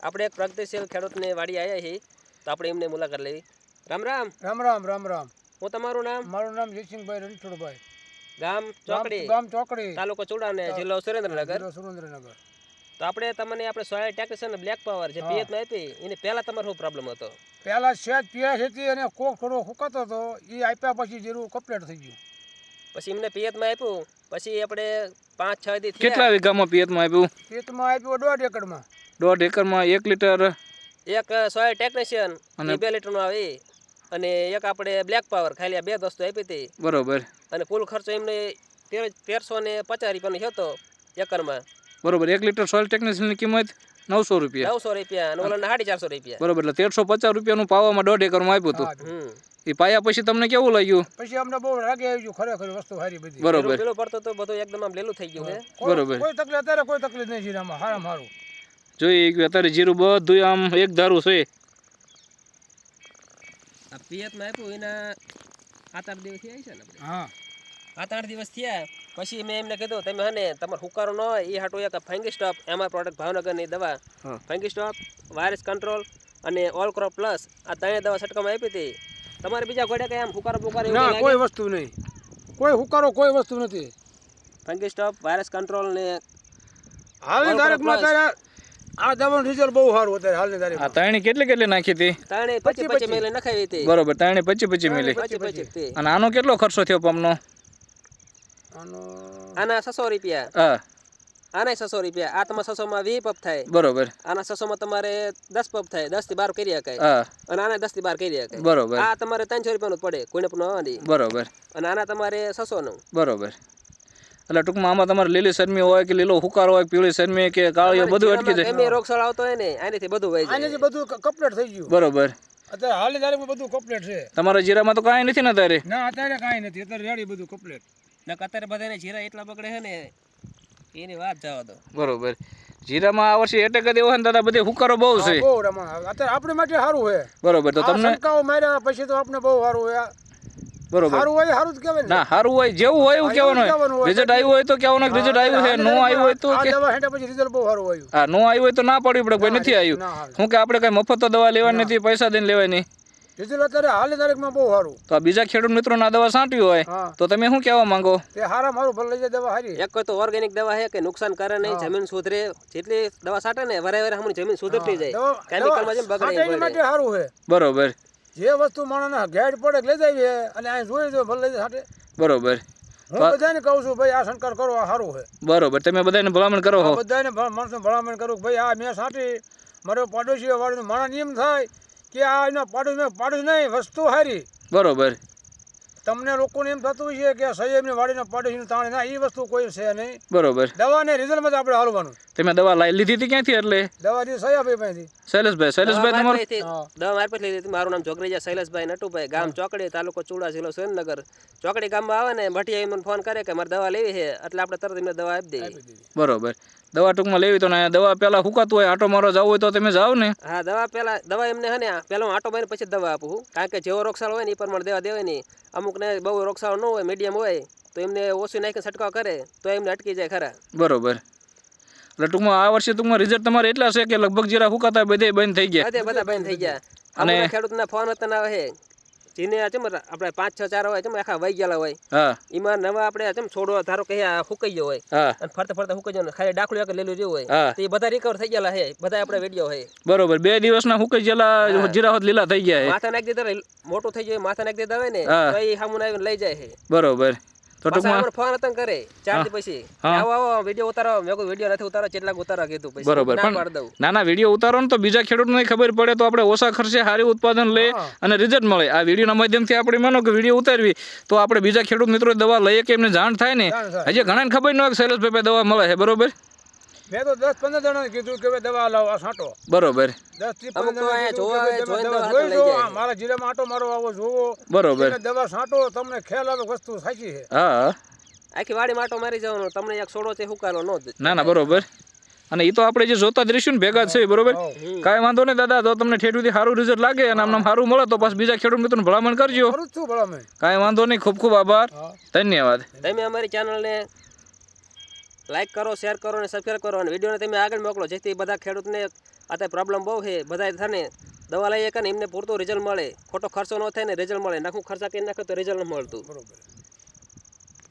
આપણે એક પ્રગતિશીલ ખેડૂતને વાડી આવ્યા છીએ તો આપણે એમને મુલાકાત લેવી. રામ રામ. રામ રામ રામ રામ. હું તમારું નામ? મારું નામ જયસિંહભાઈ રણછોડભાઈ. ગામ ચોકડી, ગામ ચોકડી, તાલુકો ચુડાને, જિલ્લો સુરેન્દ્રનગર. સુરેન્દ્રનગર. તો આપણે તમને આપણે સોયા ટેક્સન બ્લેક પાવર જે પિયતમાં આપી એની પહેલા તમારો શું પ્રોબ્લેમ હતો? પહેલા સેજ પીએસ હતી અને કોક થોડો હુકાતો હતો, એ આપ્યા પછી જીરું કમ્પ્લીટ થઈ ગયું. પછી એમને પિયતમાં આપ્યું, પછી આપણે 5-6 દી કેટલા વીઘામાં પિયતમાં આપ્યું? પિયતમાં આપ્યું 1.5 એકડમાં. 1.5 એકરમાં 1 લીટર એક સોયા ટેકનિશિયન 2 લીટરનો આવે અને એક આપણે બ્લેક પાવર ખાલી આ બે વસ્તુ આપી હતી. બરોબર. અને કુલ ખર્ચો એમને 1350 રૂપિયાનો હતો એકરમાં. બરોબર. 1 લીટર સોઇલ ટેકનિશિયનની કિંમત 900 રૂપિયા. 900 રૂપિયા અને ઓલાના 450 રૂપિયા. બરોબર. એટલે 1350 રૂપિયાનું પાવામાં 1.5 એકરમાં આપ્યું હતું. એ પાયા પછી તમને કેવું લાગ્યું? પછી અમને બહુ રાગે આવી ગયું, ખરેખર વસ્તુ સારી બધી. બરોબર. પેલું પડતો તો બધું એકદમ આમ લીલું થઈ ગયું છે. બરોબર. કોઈ તકલીફ અત્યારે કોઈ તકલીફ નહીં જીરામાં, હારામાં હારું. જોઈએ કે અત્યારે જીરું બધું આમ એક ધારું છે. આ પિયતમાં આપ્યું એના 7-8 દિવસ થયા છે ને આપણે. હા, 7-8 દિવસ થયા પછી મેં એમને કીધું તમે હને તમારે હુકારો ન હોય એ હાટું એક ફંગી સ્ટોપ એમાં પ્રોડક્ટ ભાવનગરની દવા ફંગી સ્ટોપ, વાયરસ કંટ્રોલ અને ઓલ ક્રોપ પ્લસ આ ત્રણેય દવા છટકાવમાં આપી હતી. તમારે બીજા ઘોડે કઈ આમ હુકારો બુકારો એવું ના લાગે? કોઈ વસ્તુ નહીં, કોઈ હુકારો કોઈ વસ્તુ નથી. ફંગી સ્ટોપ, વાયરસ કંટ્રોલ ને હાલની તારીખમાં અત્યારે આ દવાનું રિઝલ્ટ બહુ સારું અત્યારે હાલની આ તારીખમાં. તાણી કેટલી નાખી હતી? ત્રણે 25 મેલે નખાવી હતી. બરોબર. તાણી 25 મિલી. 25 હતી. અને આનો કેટલો ખર્ચો થયો પંપનો? આના 600 રૂપિયા. હા. આના 600 રૂપિયા. આ તમારે 600 માં 20 પપ થાય. બરોબર. આના 600 માં તમારે 10 પપ થાય. 10 થી 12 કરી શકાય. હા. અને આના 10 થી 12 કરી શકાય. બરોબર. આ તમારે 300 રૂપિયાનું પડે, કોઈને પણ આવવાની. બરોબર. અને આના તમારે 600 નું. બરોબર. એટલે ટૂંકમાં આમાં તમારે લીલી શરમી હોય કે લીલો હુકારો હોય, પીળી શરમી કે કાળી, બધું અટકી જાય. ગમે રોગચાળો આવતો હોય ને આનેથી બધું વહી જાય. આનેથી બધું કમ્પ્લીટ થઈ ગયું. બરોબર. અત્યારે હાલની તારીખમાં બધું કમ્પ્લીટ છે. તમારા જીરામાં તો કાંઈ નથી ને તારે? ના અત્યારે કાંઈ નથી, અત્યારે રેડી બધું કમ્પ્લીટ. અત્યારે બધાને જીરા એટલા બગડે છે ને એની વાત જવા દો. બરોબર. જીરામાં આ વર્ષે એટેક જ એવો છે ને દાદા, બધે હુકારો બહુ છે. બહુ રમા અત્યારે આપણે માટે સારું છે. બરોબર. તો તમને શંકાઓ માર્યા પછી તો આપણે બહુ સારું છે. બરોબર. સારું હોય સારું જ કહેવાય ને. ના, સારું હોય જેવું હોય એવું કહેવાનું હોય. રિઝલ્ટ આવ્યું હોય તો કહેવાનું રિઝલ્ટ આવ્યું છે, નો આવ્યું હોય તો આ કે દવા હેઠળ પછી રિઝલ્ટ બહુ સારું આવ્યું. હા, નો આવ્યું હોય તો ના પાડવી પડે, કોઈ નથી આવ્યું. શું કે આપણે કઈ મફત તો દવા લેવાની નથી, પૈસા દઈને લેવાય નહીં. રિઝલ્ટ અત્યારે હાલની તારીખમાં બહુ સારું. તો આ બીજા ખેડૂત મિત્રોને આ દવા છાંટવી હોય તો તમે શું કહેવા માંગો? તે હારા મારું ભલે લઈ જાય દવા સારી. એક તો ઓર્ગેનિક દવા છે કે નુકસાન કરે નહીં, જમીન સુધરે. જેટલી દવા છાંટે ને વારે હમણાં જમીન સુધરતી જાય. કેમિકલમાં જેમ બગડે એની માટે સારું છે. બરોબર. જે વસ્તુ માણસના ઘેડ પડે લઈ જાય અને અહીં જોઈ જો ભલે લઈ જાય સાથે. બરોબર. હું બધાને કહું છું ભાઈ આ શંકર કરો, આ સારું છે. બરોબર. તમે બધાને ભલામણ કરો છો? બધાને માણસો ભલામણ કરું ભાઈ આ મેં સાટી મારો પાડોશી વાળીનો મારા નિયમ થાય કે આ એના પાડોશ નહીં, વસ્તુ સારી. બરોબર. તમને લોકોને એમ થતું છે કે સૈયદની વાડીના પાડોશીનું તાણે ના, એ વસ્તુ કોઈ છે નહીં. બરોબર. દવાને રિઝલ્ટમાં જ આપણે હાલવાનું. તમે દવા લીધી હતી ક્યાંથી? એટલે દવાની સૈયાભાઈ પાસેથી. શૈલેષભાઈ દવા તમારું? મારફત લીધી હતી. મારું નામ જોગરેજા શૈલેષભાઈ નટુભાઈ, ગામ ચોકડી, તાલુકો ચુડા, જિલ્લો સુરેન્દ્રનગર. ચોકડી ગામમાં આવે ને ભટિયા મને ફોન કરે કે મારે દવા લેવી છે એટલે આપણે તરત એમને દવા આપી દઈએ. બરોબર. દવા ટૂંકમાં લેવી તો ને દવા પેલા હુકાતું હોય, આટો મારો જવું હોય તો તમે જાઓ ને? હા, દવા એમને હે ને પેલા હું આટો મારીને પછી દવા આપું. કારણ કે જેવો રોગચાળો હોય ને એ પ્રમાણે દવા દેવાય નહીં. અમુક ને બહુ રોગચાળો ન હોય, મીડિયમ હોય તો એમને ઓછું નાખીને છંટકાવ કરે તો એમને અટકી જાય ખરા. બરોબર. એટલે ટૂંકમાં આ વર્ષે ટૂંકમાં રિઝલ્ટ તમારે એટલા છે કે લગભગ જીરા હુકાતા બધે બંધ થઈ ગયા. બધા બંધ થઈ ગયા. અને ખેડૂતના ફોન હતા ના હોય જેને આપણે 5-6 હોય આખા વહી ગયેલા હોય. હા. એમાં નવા આપણે છોડો ધારો કે ફૂકાઈ ગયો હોય અને ફરતા ફૂકાઈ ગયો ખાલી ડાકલું એક લેલું રહ્યું હોય તો એ બધા રિકવર થઈ ગયેલા છે. બધા આપણે વિડીયો હોય. બરોબર. 2 દિવસના ફૂકાઈ ગયેલા જીરા હોત લીલા થઈ ગયા. માથા નાખી દીધા, મોટું થઈ ગયું, માથા નાખી દીધા હોય ને તો એ સામું આવીને લઈ જાય છે. બરોબર. તો ટૂંકમાં ફોન હતા કરે 4 દી પછી આવો વિડીયો ઉતારો. મેં કોઈ વિડીયો નથી ઉતારો, કેટલાક ઉતારા કીધું પછી. બરોબર. ના વિડીયો ઉતારો ને તો બીજા ખેડૂતને ખબર પડે તો આપણે ઓછા ખર્ચે સારું ઉત્પાદન લે અને રિઝલ્ટ મળે. આ વિડીયોના માધ્યમથી આપણે માનો કે વિડીયો ઉતારવી તો આપણે બીજા ખેડૂત મિત્રો દવા લઈએ કે એમને જાણ થાય ને. હજી ઘણાને ખબર ન હોય કે શૈલેષભાઈ દવા મળે છે. બરોબર. મેં તો 10-15 જણાને કીધું કે દવા લાવો, આ છાંટો. બરોબર. 10-15 મારા જીરામાં આટો મારો આવો જોવો. બરોબર. દવા છાંટો, તમને ખ્યાલ આવે વસ્તુ સાચી છે. હા. આખી વાડી માટો મારી જવાનો, તમને એક છોડો છે હુકાલો નો જ. ના બરોબર. અને એ તો આપણે જે જોતા જ રહીશું ને ભેગા છે. બરોબર. કાંઈ વાંધો નહીં દાદા. તો તમને ઠેઠુંથી સારું રિઝલ્ટ લાગે અને આમ સારું મળે તો પાછું બીજા ખેડૂત મિત્રોને ભલામણ કરજો. કાંઈ વાંધો નહીં. ખૂબ ખૂબ આભાર. ધન્યવાદ. તમે અમારી ચેનલને લાઈક કરો, શેર કરો અને સબસ્ક્રાઈબ કરો અને વિડીયોને તમે આગળ મોકલો, જેથી બધા ખેડૂતને અત્યારે પ્રોબ્લેમ બહુ છે, બધા થાને દવા લઈએ કે ને એમને પૂરતું રિઝલ્ટ મળે, ખોટો ખર્ચો ન થાય ને રિઝલ્ટ મળે. નાખું ખર્ચા કરી નાખે તો રિઝલ્ટ ન મળતું. બરોબર.